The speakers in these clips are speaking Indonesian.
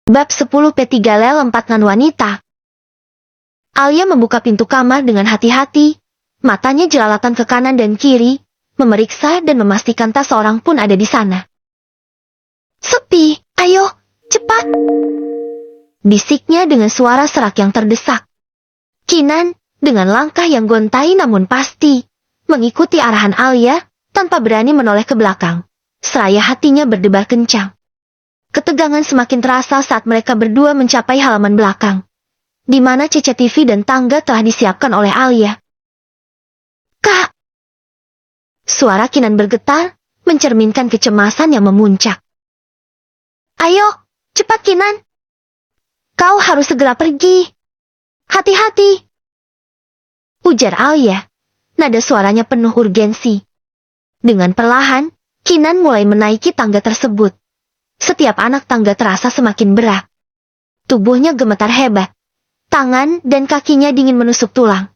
Bab 10 P3 Lempatkan wanita. Alia membuka pintu kamar dengan hati-hati, matanya jelalatan ke kanan dan kiri, memeriksa dan memastikan tak seorang pun ada di sana. "Sepi, ayo, cepat!" bisiknya dengan suara serak yang terdesak. Kinan, dengan langkah yang gontai namun pasti, mengikuti arahan Alia, tanpa berani menoleh ke belakang. Seraya hatinya berdebar kencang. Ketegangan semakin terasa saat mereka berdua mencapai halaman belakang, di mana CCTV dan tangga telah disiapkan oleh Alia. "Kak!" Suara Kinan bergetar, mencerminkan kecemasan yang memuncak. "Ayo, cepat Kinan! Kau harus segera pergi! Hati-hati!" ujar Alia, nada suaranya penuh urgensi. Dengan perlahan, Kinan mulai menaiki tangga tersebut. Setiap anak tangga terasa semakin berat. Tubuhnya gemetar hebat. Tangan dan kakinya dingin menusuk tulang.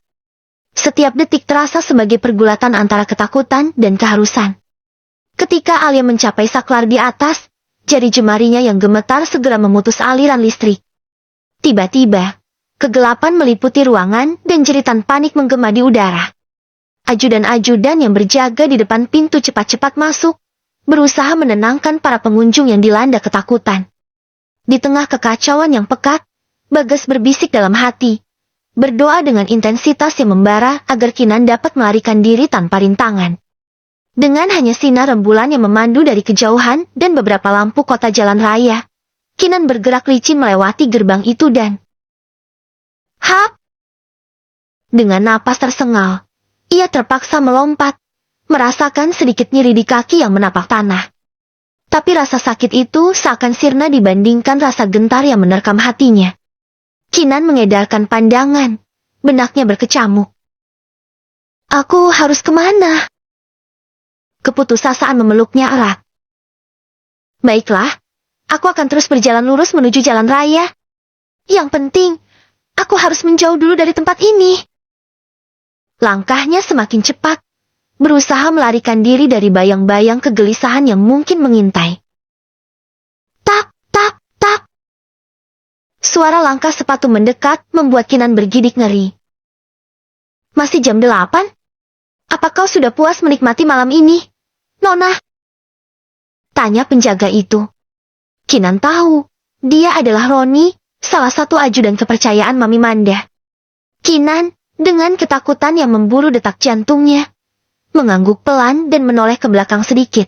Setiap detik terasa sebagai pergulatan antara ketakutan dan keharusan. Ketika Alia mencapai saklar di atas, jari jemarinya yang gemetar segera memutus aliran listrik. Tiba-tiba, kegelapan meliputi ruangan dan jeritan panik menggema di udara. Ajudan-ajudan yang berjaga di depan pintu cepat-cepat masuk, berusaha menenangkan para pengunjung yang dilanda ketakutan. Di tengah kekacauan yang pekat, Bagas berbisik dalam hati, berdoa dengan intensitas yang membara agar Kinan dapat melarikan diri tanpa rintangan. Dengan hanya sinar rembulan yang memandu dari kejauhan dan beberapa lampu kota jalan raya, Kinan bergerak licin melewati gerbang itu dan... Hap! Dengan napas tersengal, ia terpaksa melompat, merasakan sedikit nyeri di kaki yang menapak tanah. Tapi rasa sakit itu seakan sirna dibandingkan rasa gentar yang menerkam hatinya. Kinan mengedarkan pandangan, benaknya berkecamuk. "Aku harus kemana?" Keputusasaan memeluknya erat. "Baiklah, aku akan terus berjalan lurus menuju jalan raya. Yang penting, aku harus menjauh dulu dari tempat ini." Langkahnya semakin cepat, berusaha melarikan diri dari bayang-bayang kegelisahan yang mungkin mengintai. Tak, tak, tak. Suara langkah sepatu mendekat membuat Kinan bergidik ngeri. "Masih jam 8? Apa kau sudah puas menikmati malam ini, Nona?" tanya penjaga itu. Kinan tahu, dia adalah Roni, salah satu ajudan kepercayaan Mami Manda. Kinan, dengan ketakutan yang memburu detak jantungnya, mengangguk pelan dan menoleh ke belakang sedikit.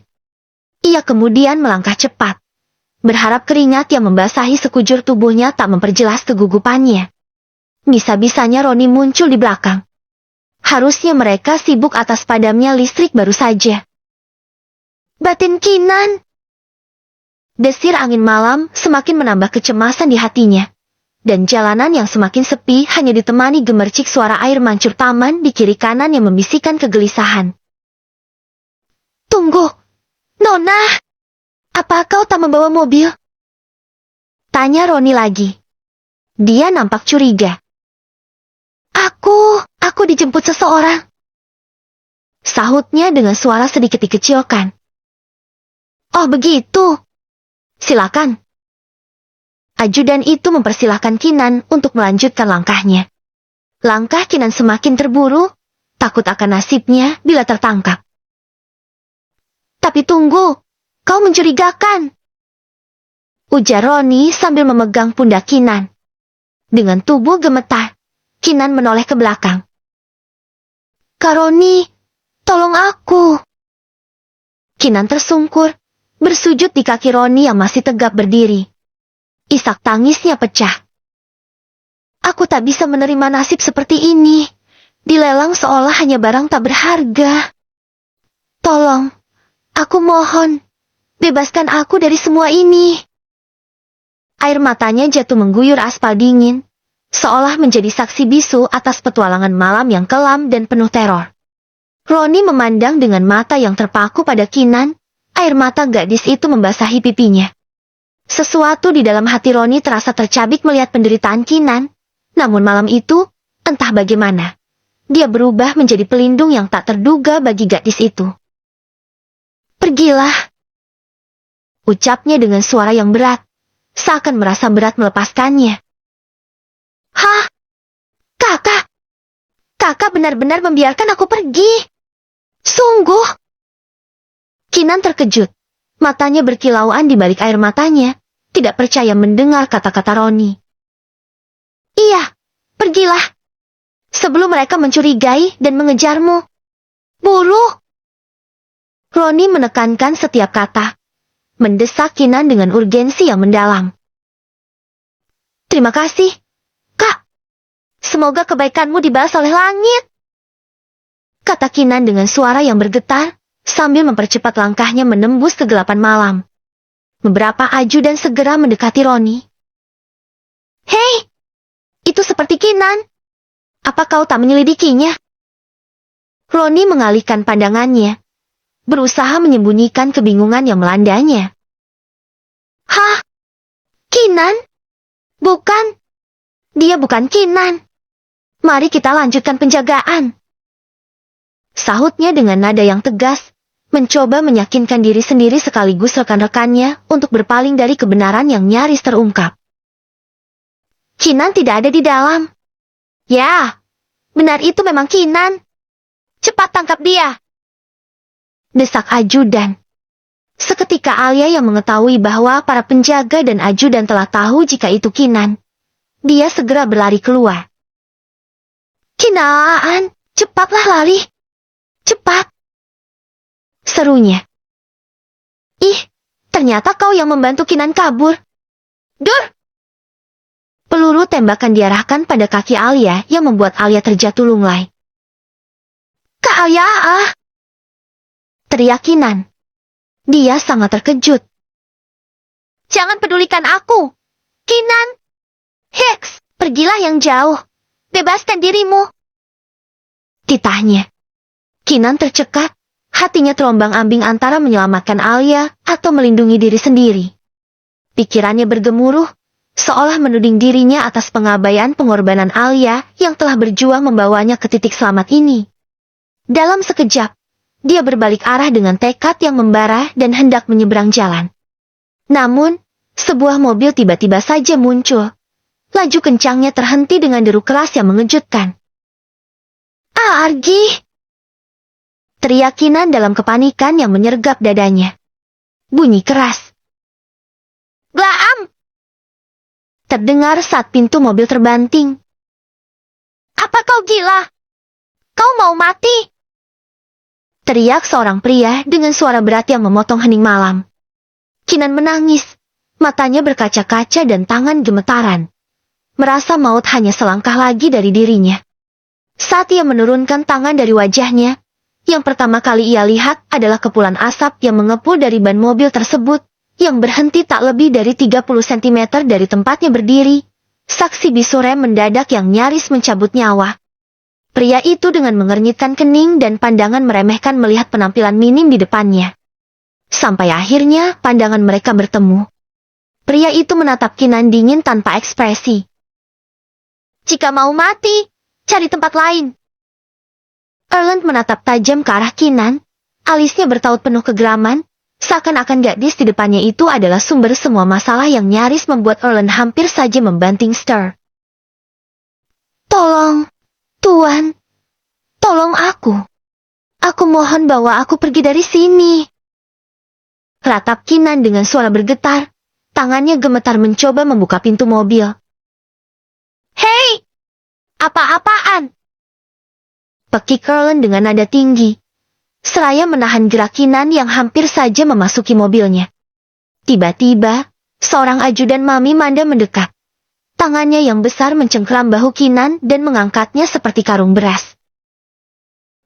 Ia kemudian melangkah cepat, berharap keringat yang membasahi sekujur tubuhnya tak memperjelas kegugupannya. Bisa-bisanya Roni muncul di belakang. Harusnya mereka sibuk atas padamnya listrik baru saja. "Batin Kinan!" Desir angin malam semakin menambah kecemasan di hatinya. Dan jalanan yang semakin sepi hanya ditemani gemercik suara air mancur taman di kiri kanan yang membisikkan kegelisahan. "Tunggu, Nona! Apa kau tak membawa mobil?" tanya Roni lagi. Dia nampak curiga. Aku dijemput seseorang," sahutnya dengan suara sedikit dikecilkan. "Oh begitu. Silakan." Ajudan itu mempersilahkan Kinan untuk melanjutkan langkahnya. Langkah Kinan semakin terburu, takut akan nasibnya bila tertangkap. "Tapi tunggu, kau mencurigakan," ujar Roni sambil memegang pundak Kinan. Dengan tubuh gemetar, Kinan menoleh ke belakang. "Kak Roni, tolong aku." Kinan tersungkur, bersujud di kaki Roni yang masih tegap berdiri. Isak tangisnya pecah. "Aku tak bisa menerima nasib seperti ini. Dilelang seolah hanya barang tak berharga. Tolong, aku mohon, bebaskan aku dari semua ini." Air matanya jatuh mengguyur aspal dingin, seolah menjadi saksi bisu atas petualangan malam yang kelam dan penuh teror. Roni memandang dengan mata yang terpaku pada Kinan, air mata gadis itu membasahi pipinya. Sesuatu di dalam hati Roni terasa tercabik melihat penderitaan Kinan, namun malam itu, entah bagaimana, dia berubah menjadi pelindung yang tak terduga bagi gadis itu. "Pergilah," ucapnya dengan suara yang berat, seakan merasa berat melepaskannya. Hah? Kakak? Kakak benar-benar membiarkan aku pergi? Sungguh? Kinan terkejut. Matanya berkilauan di balik air matanya, tidak percaya mendengar kata-kata Roni. Iya, pergilah. Sebelum mereka mencurigai dan mengejarmu. Buruh! Roni menekankan setiap kata, mendesak Kinan dengan urgensi yang mendalam. Terima kasih, Kak. Semoga kebaikanmu dibalas oleh langit. Kata Kinan dengan suara yang bergetar, sambil mempercepat langkahnya menembus kegelapan malam. Beberapa ajudan segera mendekati Roni. Hei! Itu seperti Kinan. Apa kau tak menyelidikinya? Roni mengalihkan pandangannya, berusaha menyembunyikan kebingungan yang melandanya. Hah? Kinan? Bukan. Dia bukan Kinan. Mari kita lanjutkan penjagaan. Sahutnya dengan nada yang tegas, mencoba meyakinkan diri sendiri sekaligus rekan-rekannya untuk berpaling dari kebenaran yang nyaris terungkap. Kinan tidak ada di dalam. Ya, benar itu memang Kinan. Cepat tangkap dia. Desak ajudan. Seketika Alia yang mengetahui bahwa para penjaga dan ajudan telah tahu jika itu Kinan. Dia segera berlari keluar. Kinan, cepatlah lari. Cepat. Serunya. Ih, ternyata kau yang membantu Kinan kabur. Dur! Peluru tembakan diarahkan pada kaki Alia yang membuat Alia terjatuh lunglai. Kak Alia, teriak Kinan. Dia sangat terkejut. Jangan pedulikan aku. Kinan. Hex, pergilah yang jauh. Bebaskan dirimu. Titahnya. Kinan tercekat. Hatinya terombang-ambing antara menyelamatkan Alia atau melindungi diri sendiri. Pikirannya bergemuruh, seolah menuding dirinya atas pengabaian pengorbanan Alia yang telah berjuang membawanya ke titik selamat ini. Dalam sekejap, dia berbalik arah dengan tekad yang membara dan hendak menyeberang jalan. Namun, sebuah mobil tiba-tiba saja muncul. Laju kencangnya terhenti dengan deru keras yang mengejutkan. Argi! Teriak Kinan dalam kepanikan yang menyergap dadanya. Bunyi keras. Glaam! Terdengar saat pintu mobil terbanting. Apa kau gila? Kau mau mati? Teriak seorang pria dengan suara berat yang memotong hening malam. Kinan menangis, matanya berkaca-kaca dan tangan gemetaran. Merasa maut hanya selangkah lagi dari dirinya. Saat ia menurunkan tangan dari wajahnya, yang pertama kali ia lihat adalah kepulan asap yang mengepul dari ban mobil tersebut, yang berhenti tak lebih dari 30 cm dari tempatnya berdiri. Saksi bisu rem mendadak yang nyaris mencabut nyawa. Pria itu dengan mengernyitkan kening dan pandangan meremehkan melihat penampilan minim di depannya. Sampai akhirnya pandangan mereka bertemu. Pria itu menatap Kinan dingin tanpa ekspresi. Jika mau mati, cari tempat lain. Erland menatap tajam ke arah Kinan, alisnya bertaut penuh kegeraman, seakan-akan gadis di depannya itu adalah sumber semua masalah yang nyaris membuat Erland hampir saja membanting Stir. Tolong, Tuan, tolong aku. Aku mohon bawa aku pergi dari sini. Ratap Kinan dengan suara bergetar, tangannya gemetar mencoba membuka pintu mobil. Hei! Apa-apaan? Pekik Erland dengan nada tinggi. Seraya menahan gerak Kinan yang hampir saja memasuki mobilnya. Tiba-tiba, seorang ajudan Mami Manda mendekat. Tangannya yang besar mencengkeram bahu Kinan dan mengangkatnya seperti karung beras.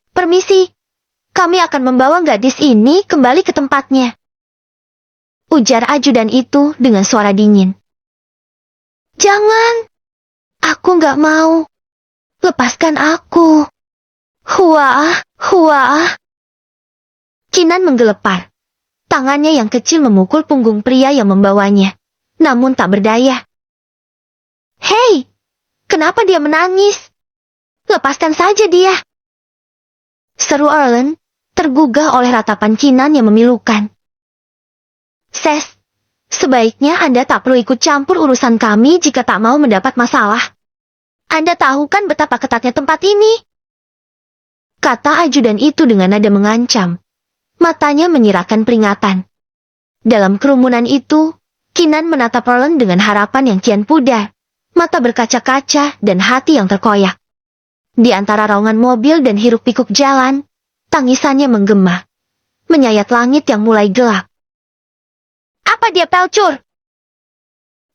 Permisi, kami akan membawa gadis ini kembali ke tempatnya. Ujar ajudan itu dengan suara dingin. Jangan, aku nggak mau. Lepaskan aku. Huah, huah. Kinan menggelepar. Tangannya yang kecil memukul punggung pria yang membawanya. Namun tak berdaya. Hei, kenapa dia menangis? Lepaskan saja dia. Seru Erland, tergugah oleh ratapan Kinan yang memilukan. Ses, Sebaiknya Anda tak perlu ikut campur urusan kami jika tak mau mendapat masalah. Anda tahu kan betapa ketatnya tempat ini? Kata ajudan itu dengan nada mengancam. Matanya menyiratkan peringatan. Dalam kerumunan itu, Kinan menatap Erlen dengan harapan yang kian pudar, mata berkaca-kaca dan hati yang terkoyak. Di antara raungan mobil dan hiruk-pikuk jalan, tangisannya menggema, menyayat langit yang mulai gelap. Apa dia pelcur?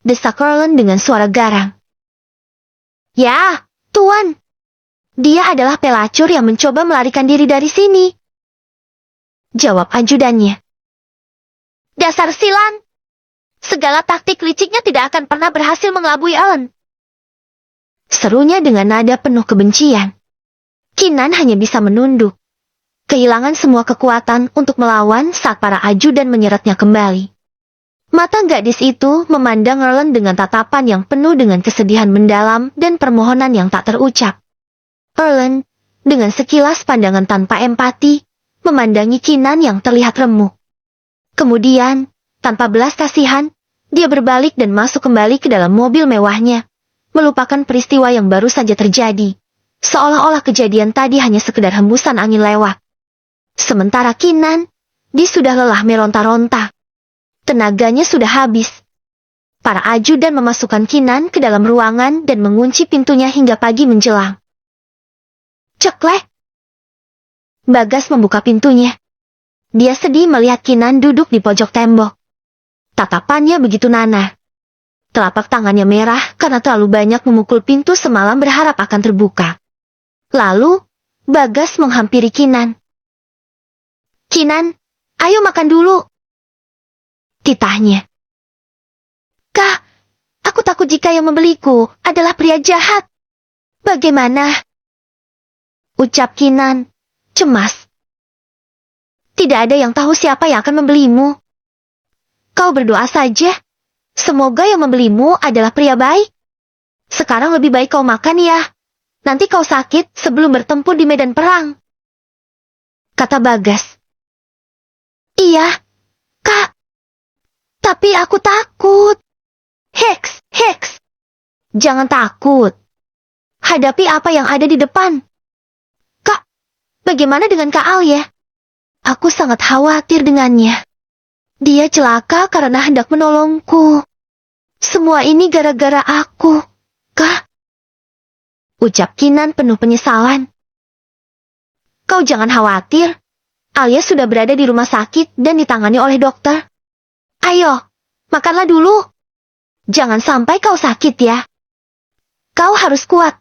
Desak Erlen dengan suara garang. Ya, Tuan. Dia adalah pelacur yang mencoba melarikan diri dari sini. Jawab ajudannya. Dasar silan. Segala taktik liciknya tidak akan pernah berhasil mengelabui Erlen. Serunya dengan nada penuh kebencian. Kinan hanya bisa menunduk. Kehilangan semua kekuatan untuk melawan saat para ajudan menyeretnya kembali. Mata gadis itu memandang Erlen dengan tatapan yang penuh dengan kesedihan mendalam dan permohonan yang tak terucap. Erlen, dengan sekilas pandangan tanpa empati, memandangi Kinan yang terlihat remuk. Kemudian, tanpa belas kasihan, dia berbalik dan masuk kembali ke dalam mobil mewahnya, melupakan peristiwa yang baru saja terjadi, seolah-olah kejadian tadi hanya sekedar hembusan angin lewat. Sementara Kinan, dia sudah lelah meronta-ronta. Tenaganya sudah habis. Para ajudan memasukkan Kinan ke dalam ruangan dan mengunci pintunya hingga pagi menjelang. Ceklek! Bagas membuka pintunya. Dia sedih melihat Kinan duduk di pojok tembok. Tatapannya begitu nanah. Telapak tangannya merah karena terlalu banyak memukul pintu semalam berharap akan terbuka. Lalu, Bagas menghampiri Kinan. Kinan, ayo makan dulu. Titahnya. Kak, aku takut jika yang membeliku adalah pria jahat. Bagaimana? Ucap Kinan, cemas. Tidak ada yang tahu siapa yang akan membelimu. Kau berdoa saja. Semoga yang membelimu adalah pria baik. Sekarang lebih baik kau makan ya. Nanti kau sakit sebelum bertempur di medan perang. Kata Bagas. Iya, Kak. Tapi aku takut. Heks. Jangan takut. Hadapi apa yang ada di depan. Kak, bagaimana dengan Kak Alia? Aku sangat khawatir dengannya. Dia celaka karena hendak menolongku. Semua ini gara-gara aku, Kak. Ucap Kinan penuh penyesalan. Kau jangan khawatir. Alia sudah berada di rumah sakit dan ditangani oleh dokter. Ayo, makanlah dulu. Jangan sampai kau sakit ya. Kau harus kuat.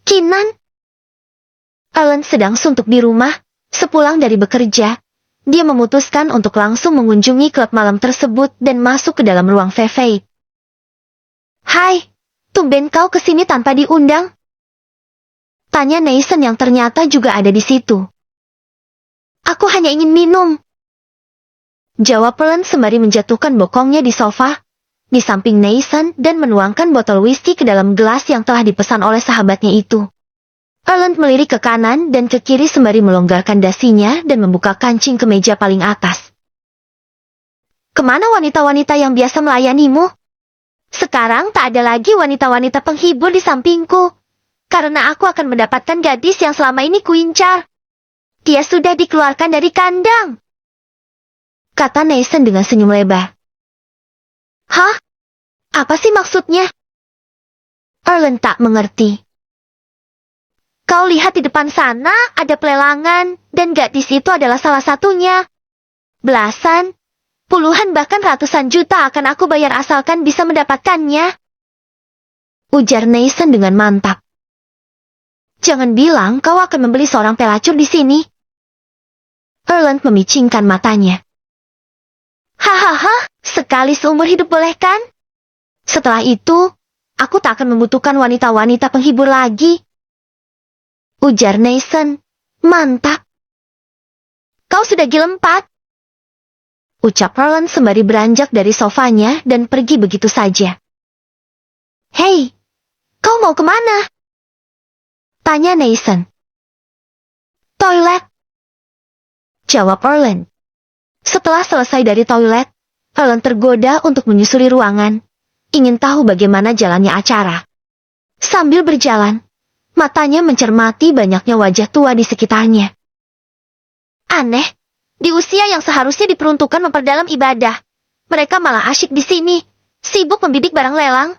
Kinan. Erlen sedang suntuk di rumah. Sepulang dari bekerja, dia memutuskan untuk langsung mengunjungi klub malam tersebut dan masuk ke dalam ruang Fei. Hai, tumben kau kesini tanpa diundang? Tanya Neisen yang ternyata juga ada di situ. Aku hanya ingin minum. Jawab Erlen sembari menjatuhkan bokongnya di sofa, di samping Neisen dan menuangkan botol whisky ke dalam gelas yang telah dipesan oleh sahabatnya itu. Erlen melirik ke kanan dan ke kiri sembari melonggarkan dasinya dan membuka kancing ke meja paling atas. Kemana wanita-wanita yang biasa melayanimu? Sekarang tak ada lagi wanita-wanita penghibur di sampingku, karena aku akan mendapatkan gadis yang selama ini kuincar. Dia sudah dikeluarkan dari kandang. Kata Neisen dengan senyum lebar. Hah? Apa sih maksudnya? Erlen tak mengerti. Kau lihat di depan sana ada pelelangan, dan gadis itu adalah salah satunya. Belasan, puluhan bahkan ratusan juta akan aku bayar asalkan bisa mendapatkannya. Ujar Neisen dengan mantap. Jangan bilang kau akan membeli seorang pelacur di sini. Erlen memicingkan matanya. Hahaha, sekali seumur hidup boleh kan? Setelah itu, aku tak akan membutuhkan wanita-wanita penghibur lagi. Ujar Neisen, mantap. Kau sudah gila 4. Ucap Erlen sembari beranjak dari sofanya dan pergi begitu saja. Hei, kau mau kemana? Tanya Neisen. Toilet. Jawab Erlen. Setelah selesai dari toilet, Erlen tergoda untuk menyusuri ruangan, ingin tahu bagaimana jalannya acara. Sambil berjalan, matanya mencermati banyaknya wajah tua di sekitarnya. Aneh, di usia yang seharusnya diperuntukkan memperdalam ibadah, mereka malah asyik di sini, sibuk membidik barang lelang.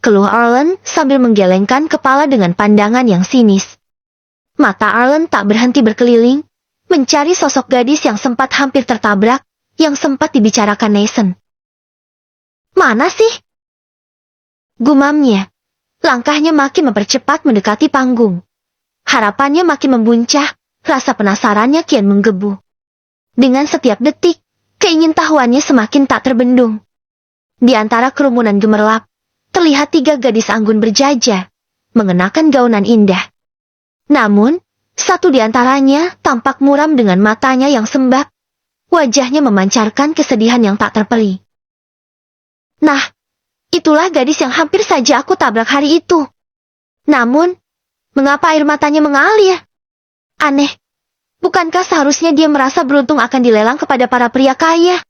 Keluh Erlen sambil menggelengkan kepala dengan pandangan yang sinis. Mata Erlen tak berhenti berkeliling, mencari sosok gadis yang sempat hampir tertabrak, yang sempat dibicarakan Nathan. Mana sih? Gumamnya. Langkahnya makin mempercepat mendekati panggung. Harapannya makin membuncah, rasa penasarannya kian menggebu. Dengan setiap detik, keingintahuannya semakin tak terbendung. Di antara kerumunan gemerlap, terlihat 3 gadis anggun berjajar, mengenakan gaunan indah. Namun, satu di antaranya tampak muram dengan matanya yang sembab. Wajahnya memancarkan kesedihan yang tak terperi. Nah, itulah gadis yang hampir saja aku tabrak hari itu. Namun, mengapa air matanya mengalir? Aneh, bukankah seharusnya dia merasa beruntung akan dilelang kepada para pria kaya?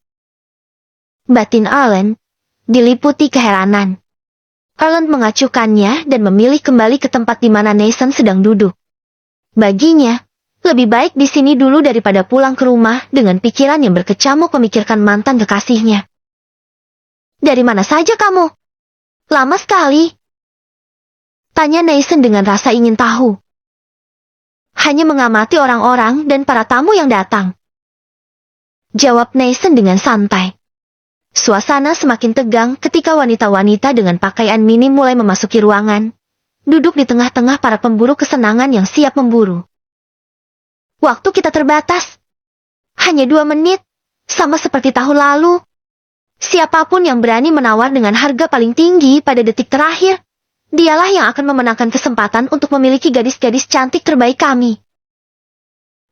Batin Erlen diliputi keheranan. Erlen mengacuhkannya dan memilih kembali ke tempat di mana Nathan sedang duduk. Baginya, lebih baik di sini dulu daripada pulang ke rumah dengan pikiran yang berkecamuk memikirkan mantan kekasihnya. Dari mana saja kamu? Lama sekali. Tanya Nathan dengan rasa ingin tahu. Hanya mengamati orang-orang dan para tamu yang datang. Jawab Nathan dengan santai. Suasana semakin tegang ketika wanita-wanita dengan pakaian minim mulai memasuki ruangan, duduk di tengah-tengah para pemburu kesenangan yang siap memburu. Waktu kita terbatas. Hanya 2 menit, sama seperti tahun lalu. Siapapun yang berani menawar dengan harga paling tinggi pada detik terakhir, dialah yang akan memenangkan kesempatan untuk memiliki gadis-gadis cantik terbaik kami.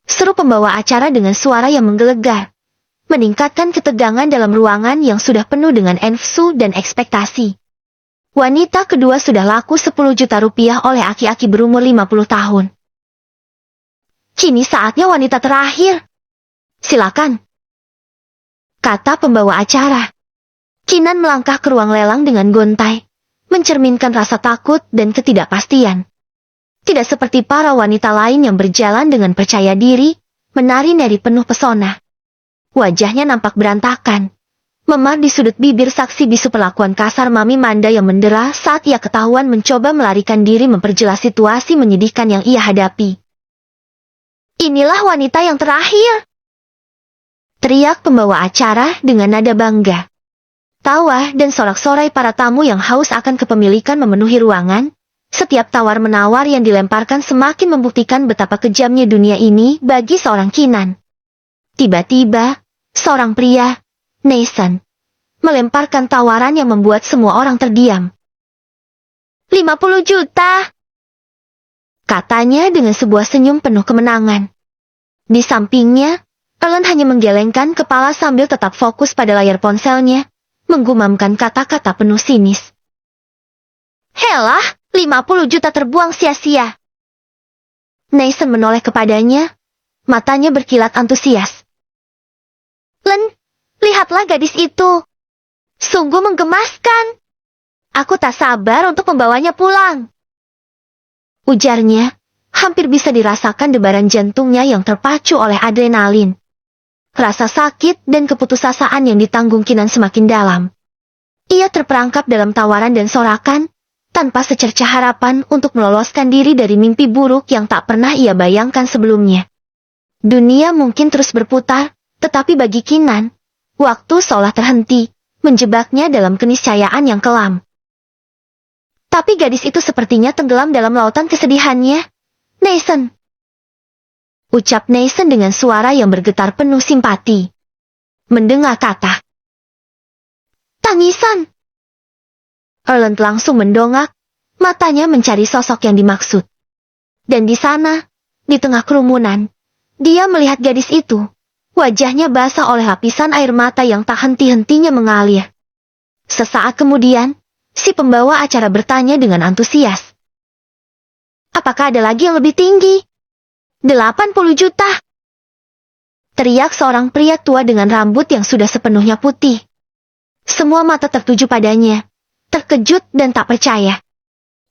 Seru pembawa acara dengan suara yang menggelegar, meningkatkan ketegangan dalam ruangan yang sudah penuh dengan nafsu dan ekspektasi. Wanita kedua sudah laku 10 juta rupiah oleh aki-aki berumur 50 tahun. Kini saatnya wanita terakhir. Silakan, kata pembawa acara. Kinan melangkah ke ruang lelang dengan gontai, mencerminkan rasa takut dan ketidakpastian. Tidak seperti para wanita lain yang berjalan dengan percaya diri, menari-nari penuh pesona. Wajahnya nampak berantakan, memar di sudut bibir saksi bisu perlakuan kasar Mami Manda yang mendera saat ia ketahuan mencoba melarikan diri memperjelas situasi menyedihkan yang ia hadapi. Inilah wanita yang terakhir, teriak pembawa acara dengan nada bangga. Tawa dan sorak-sorai para tamu yang haus akan kepemilikan memenuhi ruangan. Setiap tawar-menawar yang dilemparkan semakin membuktikan betapa kejamnya dunia ini bagi seorang Kinan. Tiba-tiba, seorang pria, Nathan, melemparkan tawaran yang membuat semua orang terdiam. 50 juta! Katanya dengan sebuah senyum penuh kemenangan. Di sampingnya, Erlen hanya menggelengkan kepala sambil tetap fokus pada layar ponselnya, menggumamkan kata-kata penuh sinis. Helah, 50 juta terbuang sia-sia. Nathan menoleh kepadanya, matanya berkilat antusias. Len, lihatlah gadis itu. Sungguh menggemaskan. Aku tak sabar untuk membawanya pulang. Ujarnya, hampir bisa dirasakan debaran jantungnya yang terpacu oleh adrenalin. Rasa sakit dan keputusasaan yang ditanggung Kinan semakin dalam. Ia terperangkap dalam tawaran dan sorakan, tanpa secercah harapan untuk meloloskan diri dari mimpi buruk yang tak pernah ia bayangkan sebelumnya. Dunia mungkin terus berputar, tetapi bagi Kinan, waktu seolah terhenti, menjebaknya dalam keniscayaan yang kelam. Tapi gadis itu sepertinya tenggelam dalam lautan kesedihannya. Nathan, ucap Nathan dengan suara yang bergetar penuh simpati. Mendengar kata tangisan, Erlen langsung mendongak, matanya mencari sosok yang dimaksud. Dan di sana, di tengah kerumunan, dia melihat gadis itu. Wajahnya basah oleh lapisan air mata yang tak henti-hentinya mengalir. Sesaat kemudian, si pembawa acara bertanya dengan antusias. Apakah ada lagi yang lebih tinggi? 80 juta. teriak seorang pria tua dengan rambut yang sudah sepenuhnya putih. Semua mata tertuju padanya, terkejut dan tak percaya.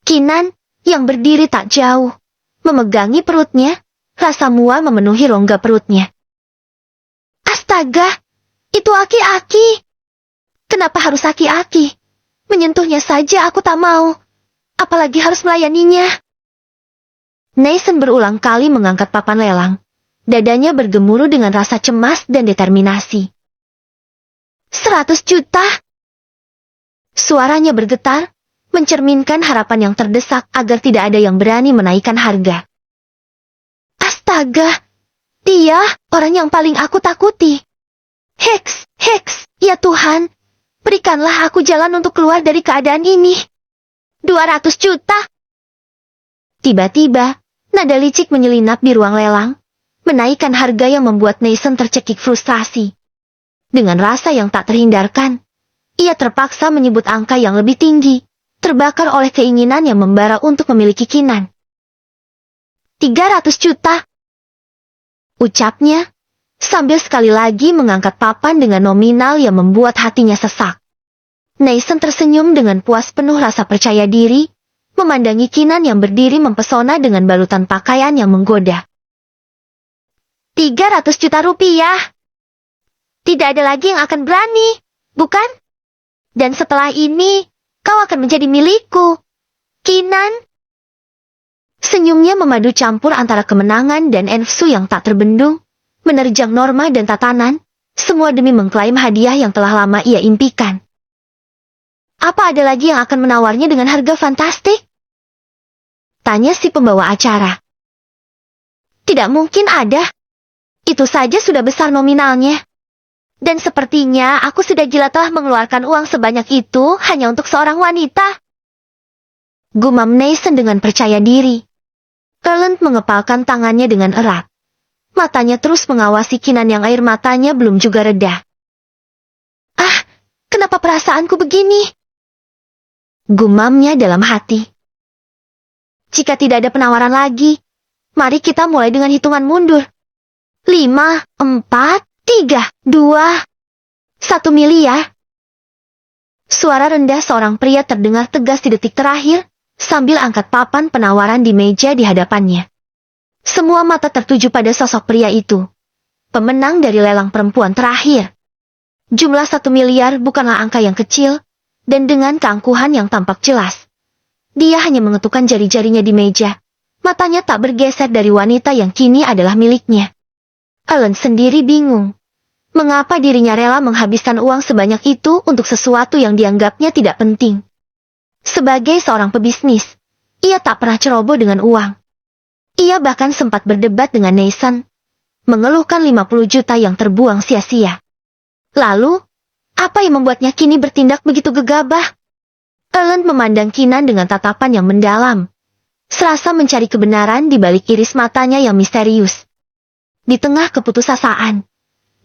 Kinan, yang berdiri tak jauh, memegangi perutnya, rasa mual memenuhi rongga perutnya. Astaga, itu aki-aki. Kenapa harus aki-aki? Menyentuhnya saja aku tak mau, apalagi harus melayaninya. Nathan berulang kali mengangkat papan lelang. Dadanya bergemuruh dengan rasa cemas dan determinasi. 100 juta? Suaranya bergetar, mencerminkan harapan yang terdesak agar tidak ada yang berani menaikkan harga. Astaga, dia orang yang paling aku takuti. Hex, ya Tuhan, berikanlah aku jalan untuk keluar dari keadaan ini. 200 juta? Tiba-tiba, nada licik menyelinap di ruang lelang, menaikkan harga yang membuat Nathan tercekik frustasi. Dengan rasa yang tak terhindarkan, ia terpaksa menyebut angka yang lebih tinggi, terbakar oleh keinginan yang membara untuk memiliki Kinan. 300 juta. Ucapnya, sambil sekali lagi mengangkat papan dengan nominal yang membuat hatinya sesak. Nathan tersenyum dengan puas penuh rasa percaya diri, memandangi Kinan yang berdiri mempesona dengan balutan pakaian yang menggoda. 300 juta rupiah. Tidak ada lagi yang akan berani, bukan? Dan setelah ini, kau akan menjadi milikku, Kinan. Senyumnya memadu campur antara kemenangan dan nafsu yang tak terbendung, menerjang norma dan tatanan, semua demi mengklaim hadiah yang telah lama ia impikan. Apa ada lagi yang akan menawarnya dengan harga fantastik? Tanya si pembawa acara. Tidak mungkin ada. Itu saja sudah besar nominalnya. Dan sepertinya aku sudah gila telah mengeluarkan uang sebanyak itu hanya untuk seorang wanita. Gumam Nathan dengan percaya diri. Erland mengepalkan tangannya dengan erat. Matanya terus mengawasi Kinan yang air matanya belum juga reda. Ah, kenapa perasaanku begini? Gumamnya dalam hati. Jika tidak ada penawaran lagi, mari kita mulai dengan hitungan mundur. 5, 4, 3, 2, 1 miliar. Suara rendah seorang pria terdengar tegas di detik terakhir, sambil angkat papan penawaran di meja di hadapannya. Semua mata tertuju pada sosok pria itu. Pemenang dari lelang perempuan terakhir. Jumlah 1 miliar bukanlah angka yang kecil, dan dengan keangkuhan yang tampak jelas. Dia hanya mengetukkan jari-jarinya di meja. Matanya tak bergeser dari wanita yang kini adalah miliknya. Erland sendiri bingung. Mengapa dirinya rela menghabiskan uang sebanyak itu untuk sesuatu yang dianggapnya tidak penting? Sebagai seorang pebisnis, ia tak pernah ceroboh dengan uang. Ia bahkan sempat berdebat dengan Nathan, mengeluhkan 50 juta yang terbuang sia-sia. Lalu, apa yang membuatnya kini bertindak begitu gegabah? Erland memandang Kinan dengan tatapan yang mendalam, serasa mencari kebenaran di balik iris matanya yang misterius. Di tengah keputusasaan,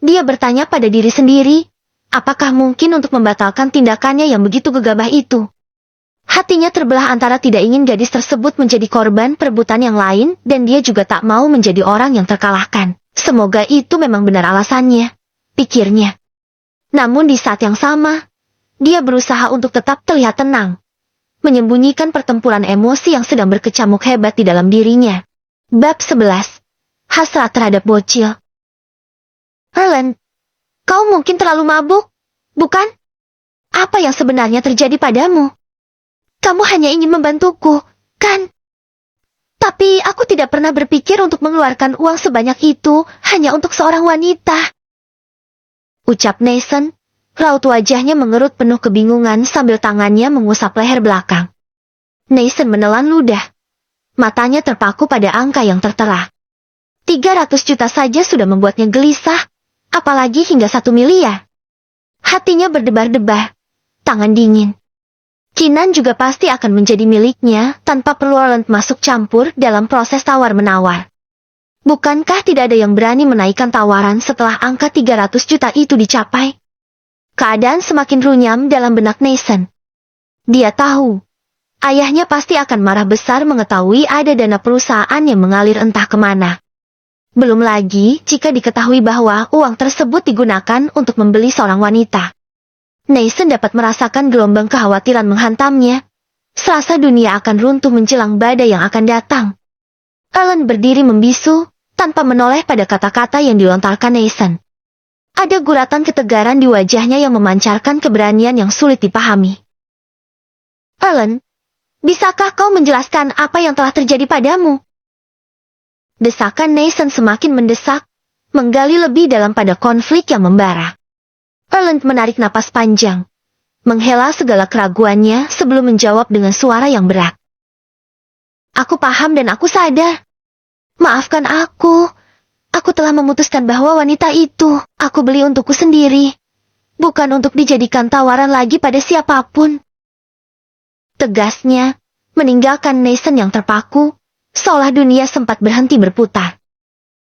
dia bertanya pada diri sendiri, apakah mungkin untuk membatalkan tindakannya yang begitu gegabah itu? Hatinya terbelah antara tidak ingin gadis tersebut menjadi korban perebutan yang lain dan dia juga tak mau menjadi orang yang terkalahkan. Semoga itu memang benar alasannya, pikirnya. Namun di saat yang sama, dia berusaha untuk tetap terlihat tenang, menyembunyikan pertempuran emosi yang sedang berkecamuk hebat di dalam dirinya. Bab 11. Hasrat terhadap bocil. Erland, kau mungkin terlalu mabuk, bukan? Apa yang sebenarnya terjadi padamu? Kamu hanya ingin membantuku, kan? Tapi aku tidak pernah berpikir untuk mengeluarkan uang sebanyak itu hanya untuk seorang wanita. Ucap Nathan, raut wajahnya mengerut penuh kebingungan sambil tangannya mengusap leher belakang. Nathan menelan ludah. Matanya terpaku pada angka yang tertera. 300 juta saja sudah membuatnya gelisah, apalagi hingga 1 miliar. Hatinya berdebar-debar, tangan dingin. Kinan juga pasti akan menjadi miliknya tanpa perlu Erland masuk campur dalam proses tawar-menawar. Bukankah tidak ada yang berani menaikkan tawaran setelah angka 300 juta itu dicapai? Keadaan semakin runyam dalam benak Nathan. Dia tahu, ayahnya pasti akan marah besar mengetahui ada dana perusahaan yang mengalir entah kemana. Belum lagi jika diketahui bahwa uang tersebut digunakan untuk membeli seorang wanita. Nathan dapat merasakan gelombang kekhawatiran menghantamnya. Serasa dunia akan runtuh menjelang badai yang akan datang. Ellen berdiri membisu, tanpa menoleh pada kata-kata yang dilontarkan Nathan. Ada guratan ketegaran di wajahnya yang memancarkan keberanian yang sulit dipahami. Ellen, bisakah kau menjelaskan apa yang telah terjadi padamu? Desakan Nathan semakin mendesak, menggali lebih dalam pada konflik yang membara. Ellen menarik napas panjang, menghela segala keraguannya sebelum menjawab dengan suara yang berat. Aku paham dan aku sadar. Maafkan aku. Aku telah memutuskan bahwa wanita itu aku beli untukku sendiri. Bukan untuk dijadikan tawaran lagi pada siapapun. Tegasnya, meninggalkan Nathan yang terpaku, seolah dunia sempat berhenti berputar.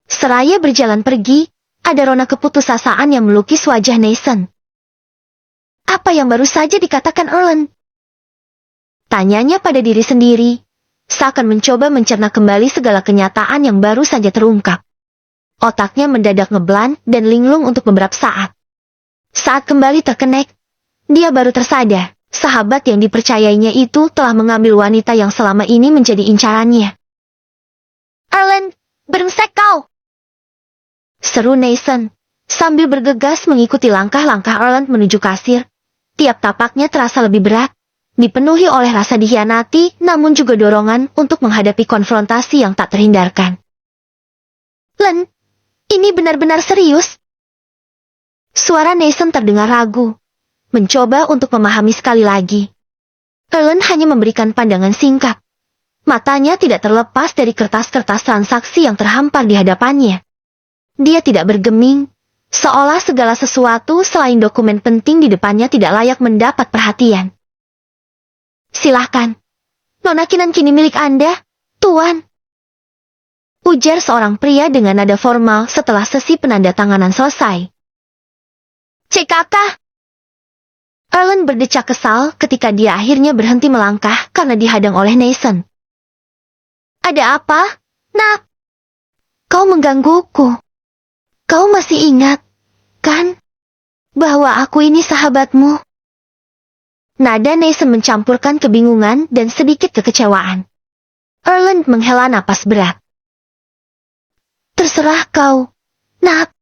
Seraya berjalan pergi, ada rona keputusasaan yang melukis wajah Nathan. Apa yang baru saja dikatakan Ellen? Tanyanya pada diri sendiri, seakan mencoba mencerna kembali segala kenyataan yang baru saja terungkap. Otaknya mendadak ngeblan dan linglung untuk beberapa saat. Saat kembali terkenek, dia baru tersadar, sahabat yang dipercayainya itu telah mengambil wanita yang selama ini menjadi incarannya. Ellen, brengsek kau! Seru Nathan, sambil bergegas mengikuti langkah-langkah Ellen menuju kasir. Tiap tapaknya terasa lebih berat, dipenuhi oleh rasa dikhianati, namun juga dorongan untuk menghadapi konfrontasi yang tak terhindarkan. Len, ini benar-benar serius? Suara Nathan terdengar ragu, mencoba untuk memahami sekali lagi. Ellen hanya memberikan pandangan singkat. Matanya tidak terlepas dari kertas-kertas transaksi yang terhampar di hadapannya. Dia tidak bergeming, seolah segala sesuatu selain dokumen penting di depannya tidak layak mendapat perhatian. Silahkan. Nona Kinan kini milik Anda, Tuan. Ujar seorang pria dengan nada formal setelah sesi penandatanganan selesai. Cek kakak. Ellen berdecak kesal ketika dia akhirnya berhenti melangkah karena dihadang oleh Nathan. Ada apa, Nak? Kau menggangguku. Kau masih ingat, kan? Bahwa aku ini sahabatmu. Nada Nathan mencampurkan kebingungan dan sedikit kekecewaan. Ellen menghela napas berat. Terserah kau, Nak.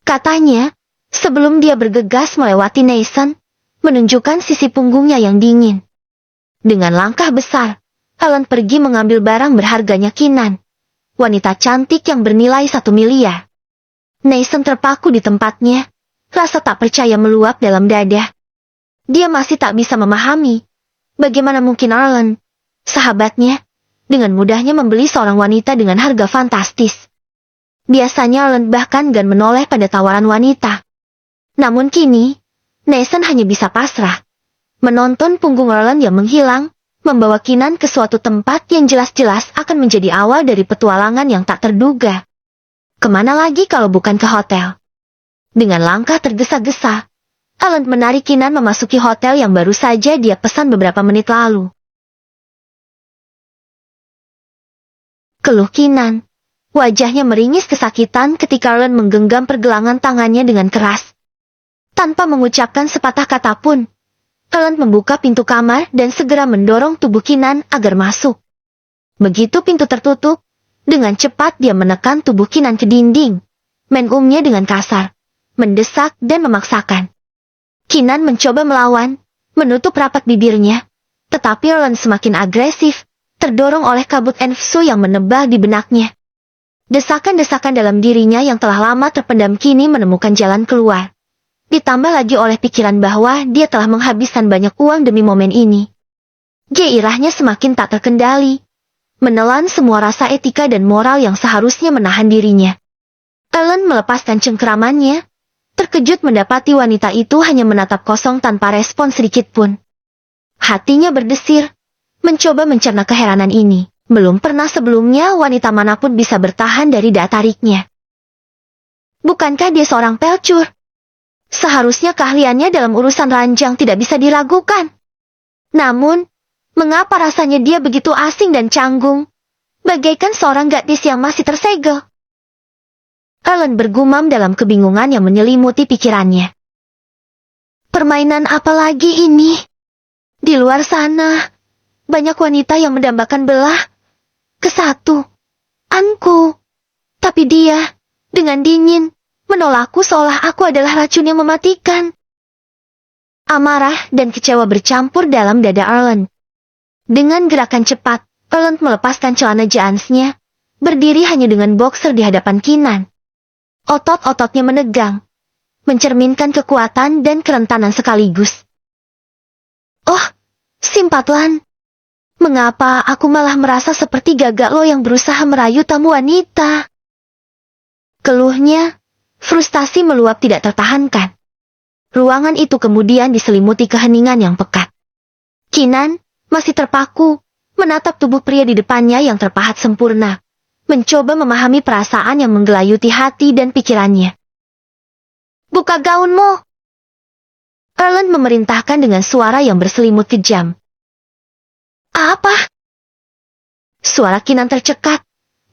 Katanya, sebelum dia bergegas melewati Nathan, menunjukkan sisi punggungnya yang dingin. Dengan langkah besar, Ellen pergi mengambil barang berharganya Kinan. Wanita cantik yang bernilai 1 miliar. Nathan terpaku di tempatnya, rasa tak percaya meluap dalam dada. Dia masih tak bisa memahami, bagaimana mungkin Ellen, sahabatnya, dengan mudahnya membeli seorang wanita dengan harga fantastis. Biasanya Ellen bahkan enggan menoleh pada tawaran wanita. Namun kini, Nathan hanya bisa pasrah. Menonton punggung Ellen yang menghilang, membawa Kinan ke suatu tempat yang jelas-jelas akan menjadi awal dari petualangan yang tak terduga. Kemana lagi kalau bukan ke hotel? Dengan langkah tergesa-gesa, Ellen menarik Kinan memasuki hotel yang baru saja dia pesan beberapa menit lalu. Keluh Kinan. Wajahnya meringis kesakitan ketika Ellen menggenggam pergelangan tangannya dengan keras. Tanpa mengucapkan sepatah kata pun, Ellen membuka pintu kamar dan segera mendorong tubuh Kinan agar masuk. Begitu pintu tertutup, dengan cepat dia menekan tubuh Kinan ke dinding, mengumnya dengan kasar, mendesak dan memaksakan. Kinan mencoba melawan, menutup rapat bibirnya, tetapi Ellen semakin agresif, terdorong oleh kabut nafsu yang menebal di benaknya. Desakan-desakan dalam dirinya yang telah lama terpendam kini menemukan jalan keluar. Ditambah lagi oleh pikiran bahwa dia telah menghabiskan banyak uang demi momen ini. Gairahnya semakin tak terkendali, menelan semua rasa etika dan moral yang seharusnya menahan dirinya. Ellen melepaskan cengkeramannya, terkejut mendapati wanita itu hanya menatap kosong tanpa respon sedikit pun. Hatinya berdesir, mencoba mencerna keheranan ini. Belum pernah sebelumnya wanita manapun bisa bertahan dari daya tariknya. Bukankah dia seorang pelcur? Seharusnya keahliannya dalam urusan ranjang tidak bisa diragukan. Namun, mengapa rasanya dia begitu asing dan canggung? Bagaikan seorang gadis yang masih tersegel. Erlen bergumam dalam kebingungan yang menyelimuti pikirannya. Permainan apa lagi ini? Di luar sana, banyak wanita yang mendambakan belah kesatuanku. Tapi dia, dengan dingin, menolakku seolah aku adalah racun yang mematikan. Amarah dan kecewa bercampur dalam dada Erlen. Dengan gerakan cepat, Erlen melepaskan celana jeansnya, berdiri hanya dengan boxer di hadapan Kinan. Otot-ototnya menegang, mencerminkan kekuatan dan kerentanan sekaligus. Oh, Simpatlan. Mengapa aku malah merasa seperti gagak lo yang berusaha merayu tamu wanita? Keluhnya, frustasi meluap tidak tertahankan. Ruangan itu kemudian diselimuti keheningan yang pekat. Kinan masih terpaku, menatap tubuh pria di depannya yang terpahat sempurna, mencoba memahami perasaan yang menggelayuti hati dan pikirannya. Buka gaunmu! Erlen memerintahkan dengan suara yang berselimut kejam. Apa? Suara Kinan tercekat,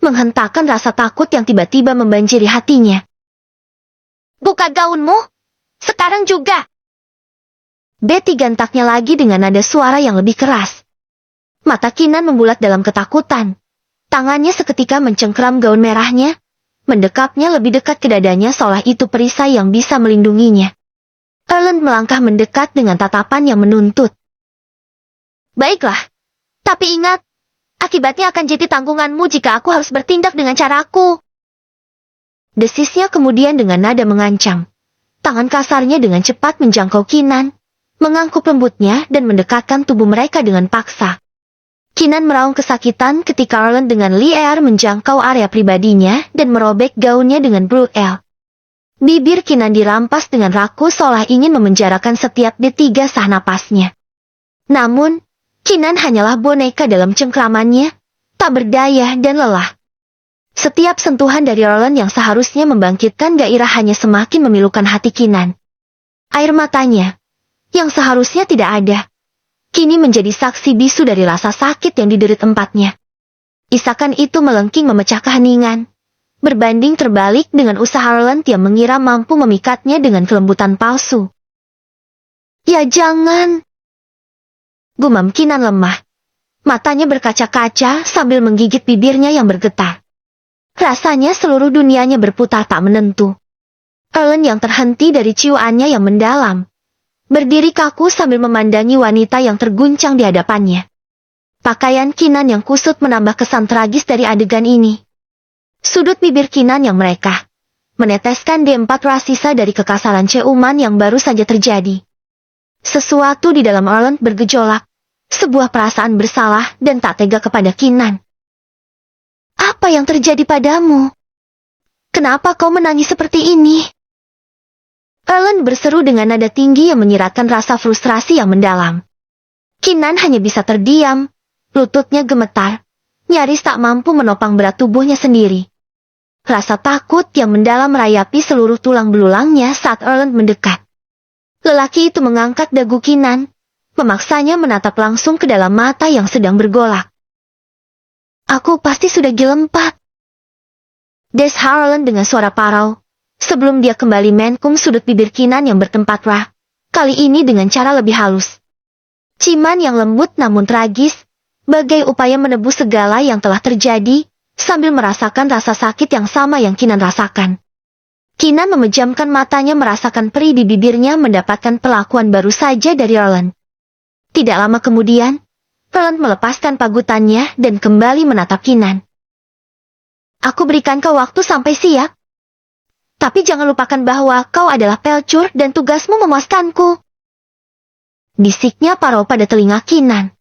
menghentakkan rasa takut yang tiba-tiba membanjiri hatinya. Buka gaunmu! Sekarang juga! Betty gantaknya lagi dengan nada suara yang lebih keras. Mata Kinan membulat dalam ketakutan. Tangannya seketika mencengkeram gaun merahnya, mendekapnya lebih dekat ke dadanya seolah itu perisai yang bisa melindunginya. Erlen melangkah mendekat dengan tatapan yang menuntut. Baiklah, tapi ingat, akibatnya akan jadi tanggunganmu jika aku harus bertindak dengan caraku. Desisnya kemudian dengan nada mengancam. Tangan kasarnya dengan cepat menjangkau Kinan, mengangkuk lembutnya dan mendekatkan tubuh mereka dengan paksa. Kinan meraung kesakitan ketika Erlen dengan liar menjangkau area pribadinya dan merobek gaunnya dengan brutal. Bibir Kinan dirampas dengan rakus seolah ingin memenjarakan setiap detik sah napasnya. Namun, Kinan hanyalah boneka dalam cengkramannya, tak berdaya dan lelah. Setiap sentuhan dari Erlen yang seharusnya membangkitkan gairah hanya semakin memilukan hati Kinan. Air matanya, yang seharusnya tidak ada, kini menjadi saksi bisu dari rasa sakit yang diderit empatnya. Isakan itu melengking memecah keheningan, berbanding terbalik dengan usaha Erlen yang mengira mampu memikatnya dengan kelembutan palsu. Ya jangan! Gumam Kinan lemah. Matanya berkaca-kaca sambil menggigit bibirnya yang bergetar. Rasanya seluruh dunianya berputar tak menentu. Erlen yang terhenti dari ciuannya yang mendalam, berdiri kaku sambil memandangi wanita yang terguncang di hadapannya. Pakaian Kinan yang kusut menambah kesan tragis dari adegan ini. Sudut bibir Kinan yang merekah, meneteskan D4 rasisa dari kekasaran ciuman yang baru saja terjadi. Sesuatu di dalam Erlen bergejolak, sebuah perasaan bersalah dan tak tega kepada Kinan. Apa yang terjadi padamu? Kenapa kau menangis seperti ini? Erlen berseru dengan nada tinggi yang menyiratkan rasa frustrasi yang mendalam. Kinan hanya bisa terdiam, lututnya gemetar, nyaris tak mampu menopang berat tubuhnya sendiri. Rasa takut yang mendalam merayapi seluruh tulang belulangnya saat Erlen mendekat. Lelaki itu mengangkat dagu Kinan, memaksanya menatap langsung ke dalam mata yang sedang bergolak. Aku pasti sudah gila 4. Des Erlen dengan suara parau, sebelum dia kembali menkum sudut bibir Kinan yang bertempat rah, kali ini dengan cara lebih halus. Ciman yang lembut namun tragis, bagai upaya menebus segala yang telah terjadi, sambil merasakan rasa sakit yang sama yang Kinan rasakan. Kinan memejamkan matanya merasakan perih di bibirnya mendapatkan perlakuan baru saja dari Erlen. Tidak lama kemudian, Erlen melepaskan pagutannya dan kembali menatap Kinan. Aku berikan kau waktu sampai siap. Tapi jangan lupakan bahwa kau adalah pelcur dan tugasmu memuaskanku. Bisiknya parau pada telinga Kinan.